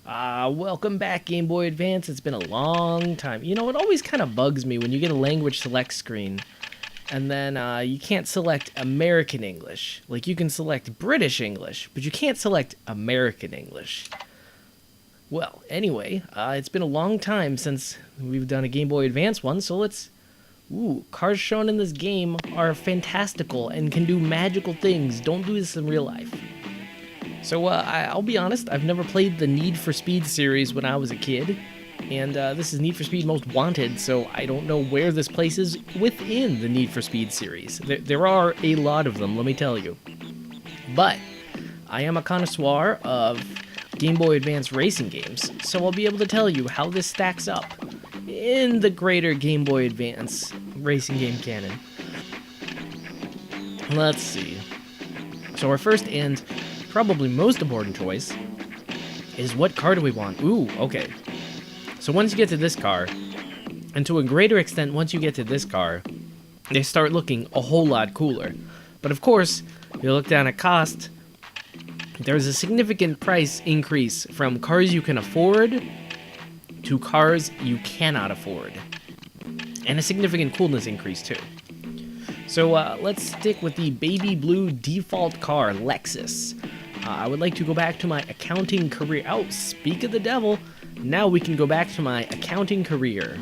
Welcome back, Game Boy Advance. It's been a long time. You know, it always kind of bugs me when you get a language select screen, and then you can't select American English. Like, you can select British English, but you can't select American English. Well, anyway, it's been a long time since we've done a Game Boy Advance one, so let's... Ooh, cars shown in this game are fantastical and can do magical things. Don't do this in real life. So, I'll be honest, I've never played the Need for Speed series when I was a kid, and this is Need for Speed Most Wanted, so I don't know where this places within the Need for Speed series. There are a lot of them, let me tell you. But I am a connoisseur of Game Boy Advance racing games, so I'll be able to tell you how this stacks up in the greater Game Boy Advance racing game canon. Let's see. So our first and probably most important choice is, what car do we want? Ooh, okay. So once you get to this car, and to a greater extent once you get to this car, they start looking a whole lot cooler. But of course, you look down at cost, there's a significant price increase from cars you can afford to cars you cannot afford. And a significant coolness increase too. So let's stick with the baby blue default car, Lexus. I would like to go back to my accounting career. Oh, speak of the devil. Now we can go back to my accounting career.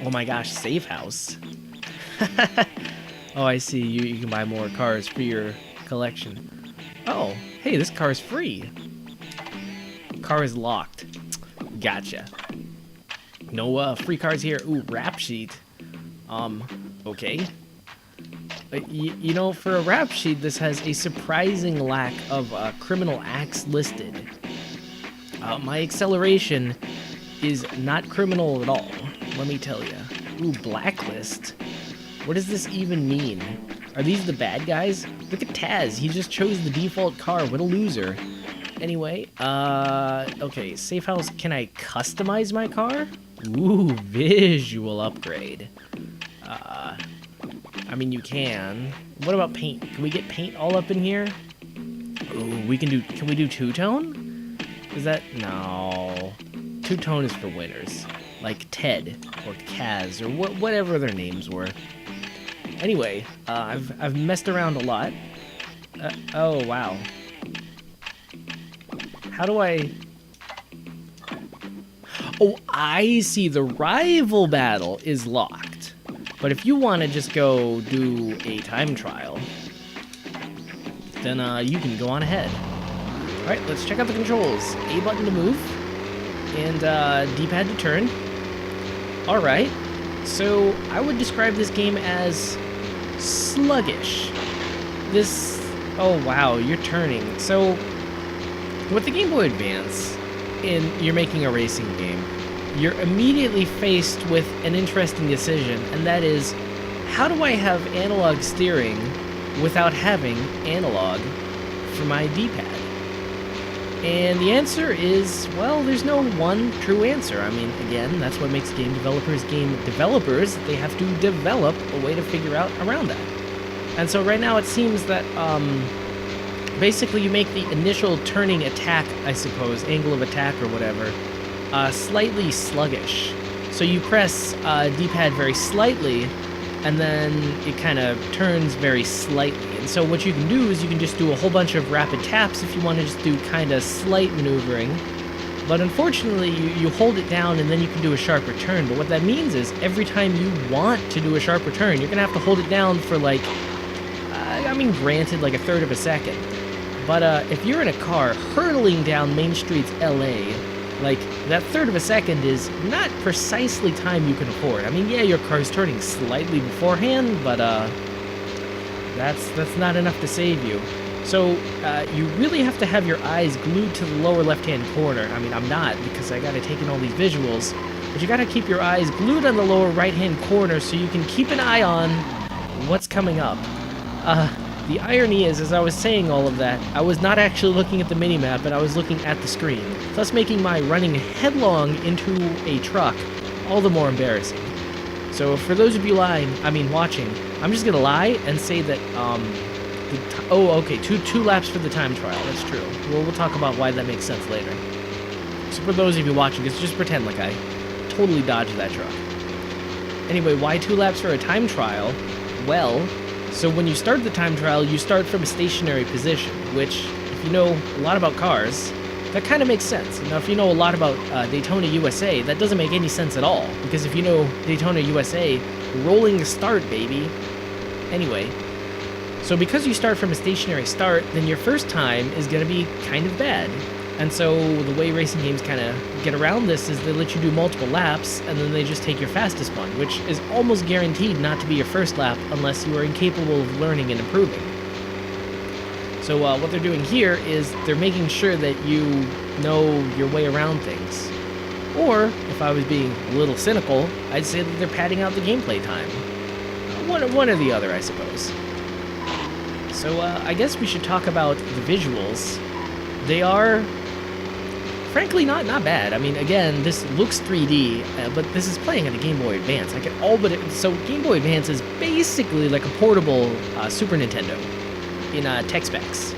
Oh my gosh, safe house. Oh, I see. You can buy more cars for your collection. Oh, hey, this car is free. Car is locked. Gotcha. No free cars here. Ooh, rap sheet. Okay. You know, for a rap sheet, this has a surprising lack of criminal acts listed. My acceleration is not criminal at all, let me tell you. Ooh, blacklist. What does this even mean? Are these the bad guys? Look at Taz, he just chose the default car, what a loser. Anyway, okay, safe house, can I customize my car? Ooh, visual upgrade. I mean, you can. What about paint? Can we get paint all up in here? Ooh, can we do two-tone? Is that, no. Two-tone is for winners. Like Ted, or Kaz, or whatever their names were. Anyway, I've messed around a lot. Oh, wow. How do I... Oh, I see, the rival battle is locked. But if you want to just go do a time trial, then you can go on ahead. Alright, let's check out the controls. A button to move, and D-pad to turn. Alright, so I would describe this game as sluggish. Oh wow, you're turning. So, with the Game Boy Advance, and you're making a racing game, you're immediately faced with an interesting decision, and that is, how do I have analog steering without having analog for my D-pad? And the answer is, well, there's no one true answer. I mean, again, that's what makes game developers game developers. They have to develop a way to figure out around that. And so right now it seems that, basically you make the initial turning attack, I suppose, angle of attack or whatever, slightly sluggish. So you press D-pad very slightly, and then it kind of turns very slightly. And so what you can do is you can just do a whole bunch of rapid taps if you want to just do kind of slight maneuvering. But unfortunately, you hold it down and then you can do a sharper turn. But what that means is every time you want to do a sharper turn, you're going to have to hold it down for like, I mean, granted, like a third of a second. But if you're in a car hurtling down Main Street's LA, like, that third of a second is not precisely time you can afford. I mean, yeah, your car's turning slightly beforehand, but that's not enough to save you. So you really have to have your eyes glued to the lower left-hand corner. I mean, I'm not, because I gotta take in all these visuals, but you gotta keep your eyes glued on the lower right-hand corner so you can keep an eye on what's coming up. The irony is, as I was saying all of that, I was not actually looking at the minimap, but I was looking at the screen, thus making my running headlong into a truck all the more embarrassing. So for those of you watching, I'm just gonna lie and say that, two laps for the time trial, that's true. We'll talk about why that makes sense later. So for those of you watching, just pretend like I totally dodged that truck. Anyway, why 2 laps for a time trial? Well, so when you start the time trial, you start from a stationary position, which, if you know a lot about cars, that kind of makes sense. Now, if you know a lot about Daytona USA, that doesn't make any sense at all, because if you know Daytona USA, rolling start, baby. Anyway, so because you start from a stationary start, then your first time is going to be kind of bad. And so the way racing games kind of get around this is they let you do multiple laps, and then they just take your fastest one, which is almost guaranteed not to be your first lap unless you are incapable of learning and improving. So what they're doing here is they're making sure that you know your way around things. Or, if I was being a little cynical, I'd say that they're padding out the gameplay time. One or the other, I suppose. So I guess we should talk about the visuals. They are, frankly, not bad. I mean, again, this looks 3D, but this is playing on a Game Boy Advance. So Game Boy Advance is basically like a portable Super Nintendo in tech specs.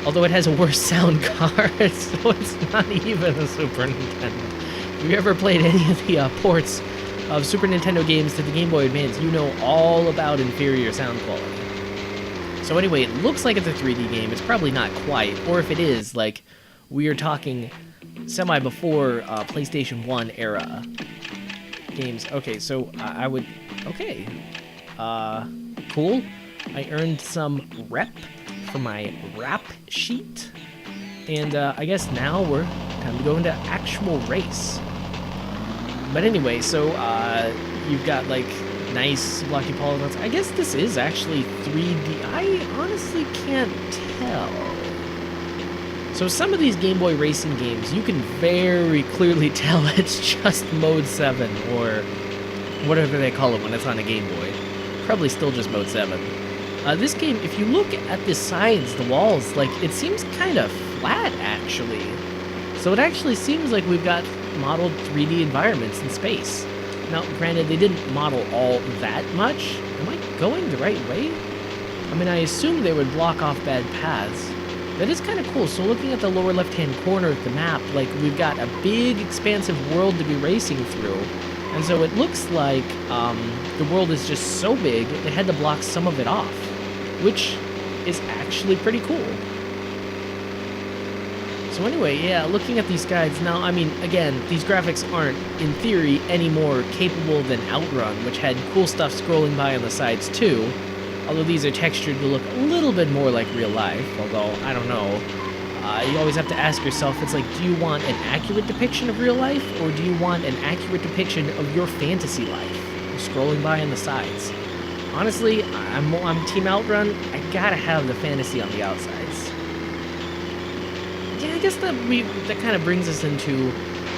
Although it has a worse sound card, so it's not even a Super Nintendo. If you ever played any of the ports of Super Nintendo games to the Game Boy Advance, you know all about inferior sound quality. So anyway, it looks like it's a 3D game. It's probably not quite, or if it is, like, we are talking semi before PlayStation 1 era games. Okay, so I would... Okay. Cool. I earned some rep for my rap sheet. And I guess now we're time to go into actual race. But anyway, so you've got, like, nice blocky polygons. I guess this is actually 3D. I honestly can't tell. So some of these Game Boy racing games, you can very clearly tell it's just Mode 7, or whatever they call it when it's on a Game Boy. Probably still just Mode 7. This game, if you look at the sides, the walls, like, it seems kind of flat, actually. So it actually seems like we've got modeled 3D environments in space. Now, granted, they didn't model all that much. Am I going the right way? I mean, I assume they would block off bad paths. That is kind of cool. So looking at the lower left-hand corner of the map, like, we've got a big, expansive world to be racing through. And so it looks like the world is just so big, they had to block some of it off, which is actually pretty cool. So anyway, yeah, looking at these guides, now, I mean, again, these graphics aren't, in theory, any more capable than Outrun, which had cool stuff scrolling by on the sides too, although these are textured to look a little bit more like real life, although, I don't know. You always have to ask yourself, it's like, do you want an accurate depiction of real life, or do you want an accurate depiction of your fantasy life, scrolling by on the sides? Honestly, I'm Team Outrun. I gotta have the fantasy on the outsides. Yeah, I guess that kind of brings us into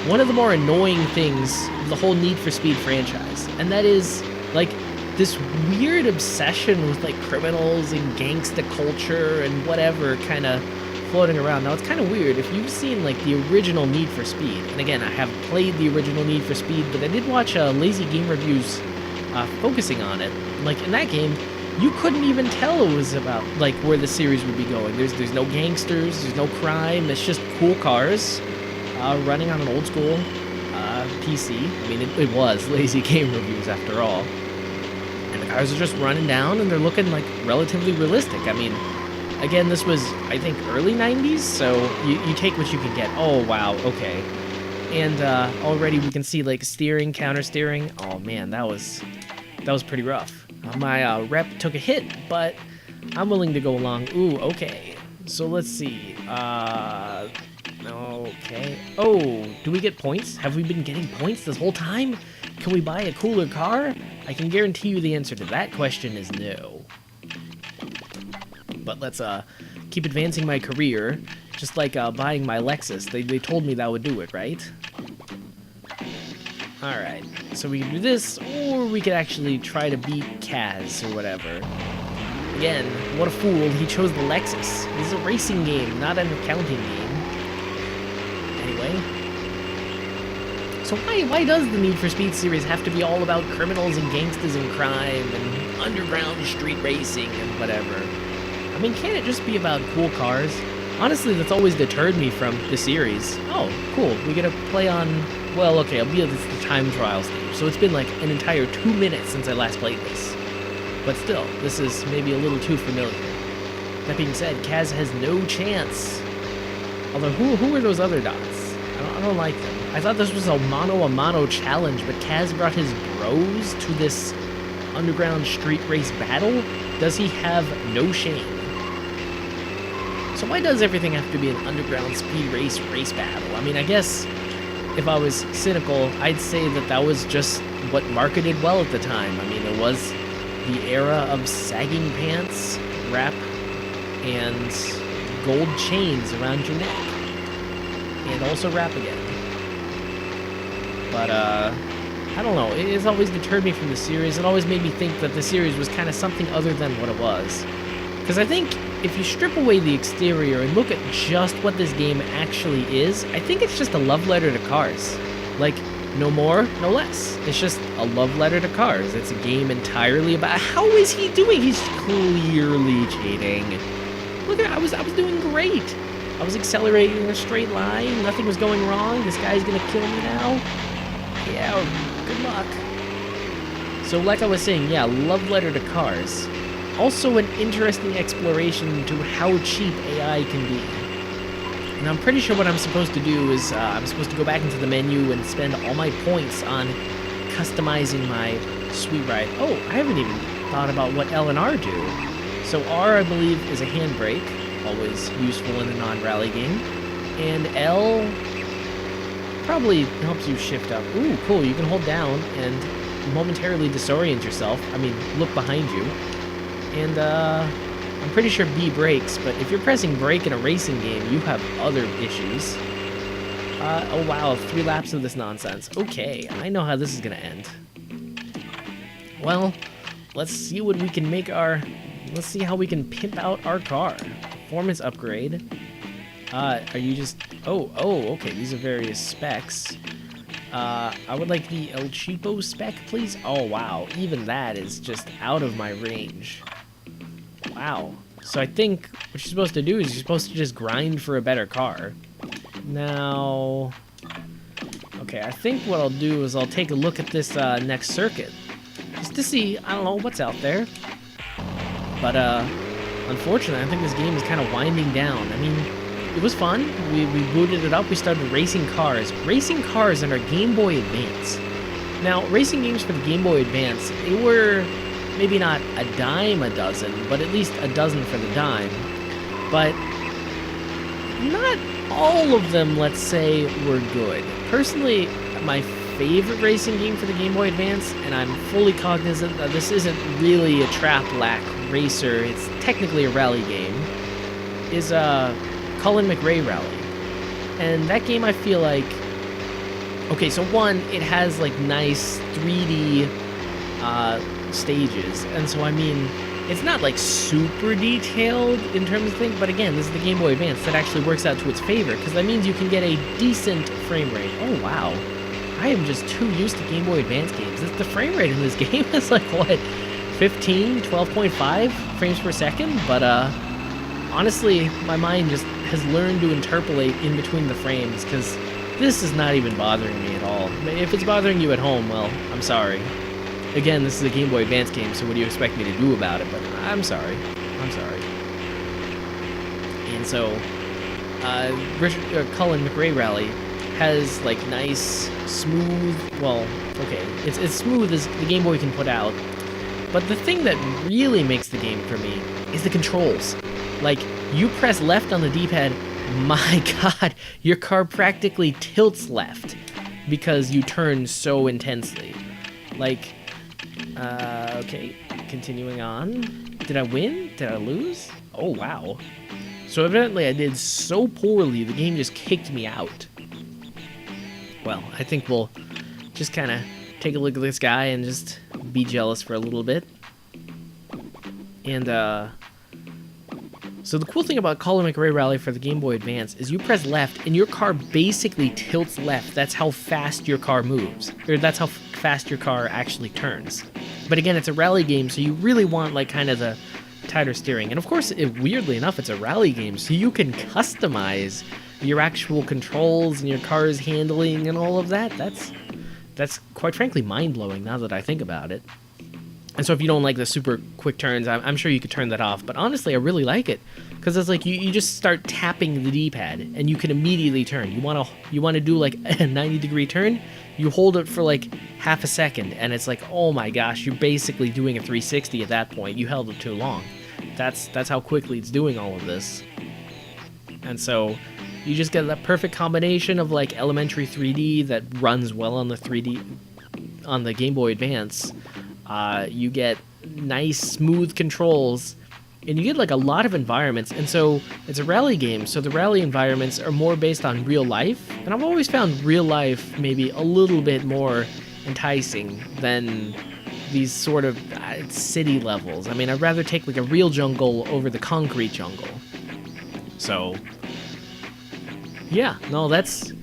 one of the more annoying things of the whole Need for Speed franchise, and that is, like, this weird obsession with, like, criminals and gangsta culture and whatever kind of floating around. Now, it's kind of weird. If you've seen, like, the original Need for Speed, and again, I haven't played the original Need for Speed, but I did watch Lazy Game Reviews focusing on it. Like, in that game, you couldn't even tell it was about, like, where the series would be going. There's no gangsters, there's no crime, it's just cool cars running on an old school PC. I mean, it was Lazy Game Reviews after all. And the cars are just running down, and they're looking, like, relatively realistic. I mean, again, this was, I think, early 90s, so you take what you can get. Oh, wow, okay. And already we can see, like, steering, counter-steering. Oh, man, that was pretty rough. My rep took a hit, but I'm willing to go along. Ooh, okay. So let's see. Okay. Oh, do we get points? Have we been getting points this whole time? Can we buy a cooler car? I can guarantee you the answer to that question is no. But let's keep advancing my career, just like buying my Lexus. They told me that would do it, right? Alright, so we can do this, or we could actually try to beat Kaz or whatever. Again, what a fool, he chose the Lexus. This is a racing game, not an accounting game. Anyway. So why does the Need for Speed series have to be all about criminals and gangsters and crime and underground street racing and whatever? I mean, can't it just be about cool cars? Honestly, that's always deterred me from the series. Oh, cool. We get to play on... Well, okay, I'll be at the time trial stage, so it's been like an entire 2 minutes since I last played this. But still, this is maybe a little too familiar. That being said, Kaz has no chance. Although, who are those other dots? I don't like them. I thought this was a mano-a-mano challenge, but Kaz brought his bros to this underground street race battle? Does he have no shame? So why does everything have to be an underground speed race battle? I mean, I guess if I was cynical, I'd say that was just what marketed well at the time. I mean, it was the era of sagging pants, rap, and gold chains around your neck. And also rap again. But, I don't know. It's always deterred me from the series. It always made me think that the series was kind of something other than what it was. Because I think if you strip away the exterior and look at just what this game actually is, I think it's just a love letter to cars. Like, no more, no less. It's just a love letter to cars. It's a game entirely about... How is he doing? He's clearly cheating. Look at... I was doing great. I was accelerating in a straight line. Nothing was going wrong. This guy's gonna kill me now. Yeah, good luck. So like I was saying, yeah, love letter to cars. Also an interesting exploration into how cheap AI can be. And I'm pretty sure what I'm supposed to do is I'm supposed to go back into the menu and spend all my points on customizing my sweet ride. Oh, I haven't even thought about what L and R do. So R, I believe, is a handbrake, always useful in a non-rally game. And L probably helps you shift up. Ooh, cool, you can hold down and momentarily disorient yourself. I mean, look behind you. And, I'm pretty sure B brakes, but if you're pressing brake in a racing game, you have other issues. Oh wow, 3 laps of this nonsense. Okay, I know how this is gonna end. Well, let's see what we can make let's see how we can pimp out our car. Performance upgrade. Are you just... Oh, okay, these are various specs. I would like the El Cheapo spec, please. Oh wow, even that is just out of my range. Wow. So I think what you're supposed to do is you're supposed to just grind for a better car. Now... Okay, I think what I'll do is I'll take a look at this next circuit. Just to see, I don't know, what's out there. But, unfortunately, I think this game is kind of winding down. I mean, it was fun. We booted it up. We started racing cars. Racing cars on our Game Boy Advance. Now, racing games for the Game Boy Advance, they were... maybe not a dime a dozen, but at least a dozen for the dime. But not all of them, let's say, were good. Personally, my favorite racing game for the Game Boy Advance, and I'm fully cognizant that this isn't really a trap-lack racer, it's technically a rally game, is Colin McRae Rally. And that game, I feel like... Okay, so one, it has, like, nice 3D... stages, and so I mean, it's not like super detailed in terms of things, but again, this is the Game Boy Advance. That actually works out to its favor, because that means you can get a decent frame rate. Oh wow, I am just too used to Game Boy Advance games. The frame rate in this game is like, what, 15, 12.5 frames per second? But honestly, my mind just has learned to interpolate in between the frames, because this is not even bothering me at all. If it's bothering you at home, well, I'm sorry. Again, this is a Game Boy Advance game, so what do you expect me to do about it? But I'm sorry. I'm sorry. And so, Colin McRae Rally has, like, nice, smooth... Well, okay, it's as smooth as the Game Boy can put out. But the thing that really makes the game for me is the controls. Like, you press left on the D-pad, my god, your car practically tilts left because you turn so intensely. Like... okay, continuing on. Did I win? Did I lose? Oh, wow. So evidently I did so poorly, the game just kicked me out. Well, I think we'll just kind of take a look at this guy and just be jealous for a little bit. And, so the cool thing about Colin McRae Rally for the Game Boy Advance is you press left and your car basically tilts left. That's how fast your car moves. Or that's how fast your car actually turns. But again, it's a rally game, so you really want, like, kind of the tighter steering. And of course, weirdly enough, it's a rally game, so you can customize your actual controls and your car's handling and all of that. That's quite frankly mind-blowing now that I think about it. And so if you don't like the super quick turns, I'm sure you could turn that off. But honestly, I really like it, because it's like you just start tapping the D-pad and you can immediately turn. You want to do like a 90-degree turn, you hold it for like half a second, and it's like, oh my gosh, you're basically doing a 360 at that point. You held it too long. That's how quickly it's doing all of this. And so you just get that perfect combination of like elementary 3D that runs well on the 3D on the Game Boy Advance. You get nice, smooth controls, and you get like a lot of environments. And so it's a rally game, so the rally environments are more based on real life. And I've always found real life maybe a little bit more enticing than these sort of city levels. I mean, I'd rather take like a real jungle over the concrete jungle. So, yeah, no, that's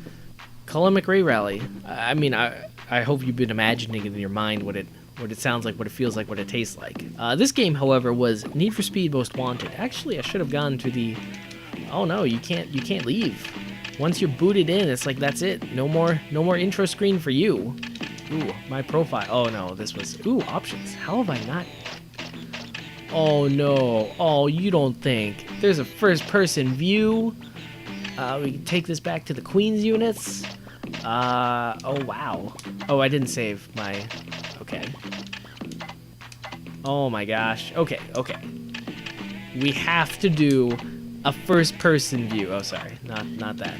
Colin McRae Rally. I mean, I hope you've been imagining it in your mind what it sounds like, what it feels like, what it tastes like. This game, however, was Need for Speed Most Wanted. Actually, I should have gone to the... Oh no, you can't leave. Once you're booted in, it's like that's it. No more intro screen for you. Ooh, my profile. Oh no, this was... Ooh, options. How have I not... Oh no. Oh, you don't think. There's a first-person view. We can take this back to the Queen's units. Oh wow. Oh, I didn't save my... Okay. Oh my gosh. Okay. We have to do a first-person view. Oh, sorry. Not that.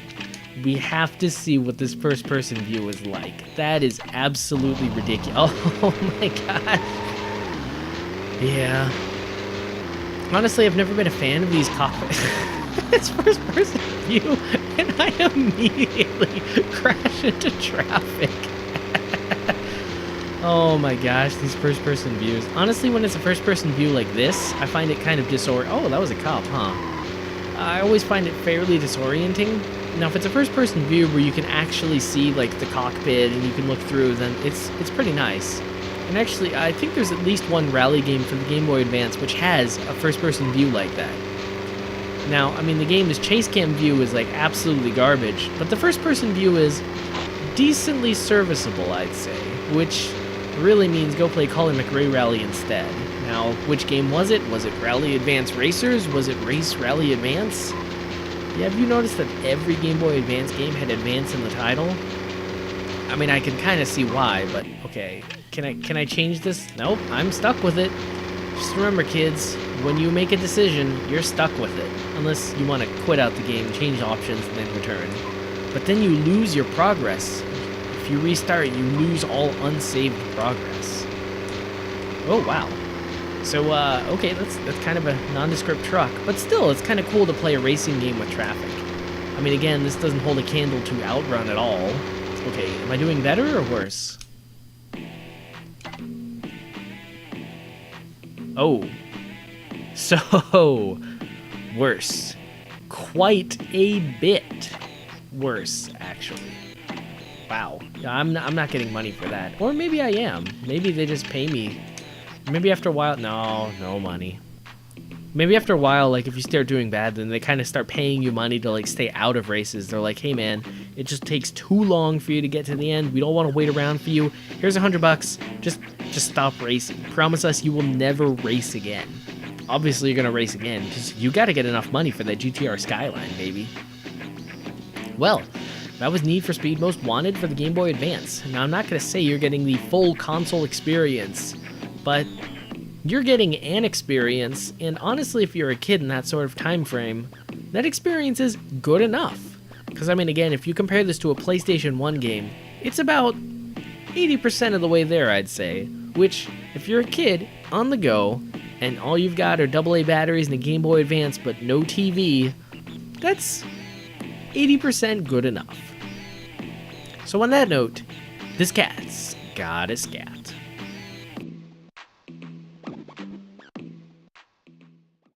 We have to see what this first-person view is like. That is absolutely ridiculous. Oh my gosh. Yeah. Honestly, I've never been a fan of these cockpits. It's first-person view, and I immediately crash into traffic. Oh my gosh, these first-person views. Honestly, when it's a first-person view like this, I find it kind of Oh, that was a cop, huh? I always find it fairly disorienting. Now, if it's a first-person view where you can actually see like the cockpit and you can look through, then it's pretty nice. And actually, I think there's at least one rally game for the Game Boy Advance which has a first-person view like that. Now, I mean, the game's chase cam view is like absolutely garbage, but the first-person view is decently serviceable, I'd say, which really means go play Colin McRae Rally instead. Now, which game was it? Was it Rally Advance Racers? Was it Race Rally Advance? Yeah, have you noticed that every Game Boy Advance game had Advance in the title? I mean, I can kind of see why, but okay. Can I change this? Nope, I'm stuck with it. Just remember, kids, when you make a decision, you're stuck with it. Unless you want to quit out the game, change options, and then return. But then you lose your progress. If you restart, you lose all unsaved progress. Oh, wow. So, okay, that's kind of a nondescript truck. But still, it's kind of cool to play a racing game with traffic. I mean, again, this doesn't hold a candle to Outrun at all. Okay, am I doing better or worse? Oh. So, worse. Quite a bit worse, actually. Wow. I'm not getting money for that. Or maybe I am. Maybe they just pay me. Maybe after a while... No money. Maybe after a while, like, if you start doing bad, then they kind of start paying you money to, like, stay out of races. They're like, hey, man, it just takes too long for you to get to the end. We don't want to wait around for you. Here's $100. Just stop racing. Promise us you will never race again. Obviously, you're going to race again, because you got to get enough money for that GTR Skyline, baby. Well, that was Need for Speed Most Wanted for the Game Boy Advance. Now, I'm not going to say you're getting the full console experience, but you're getting an experience, and honestly, if you're a kid in that sort of time frame, that experience is good enough. Because, I mean, again, if you compare this to a PlayStation 1 game, it's about 80% of the way there, I'd say. Which, if you're a kid, on the go, and all you've got are AA batteries and a Game Boy Advance, but no TV, that's 80% good enough. So on that note, this cat's got a scat.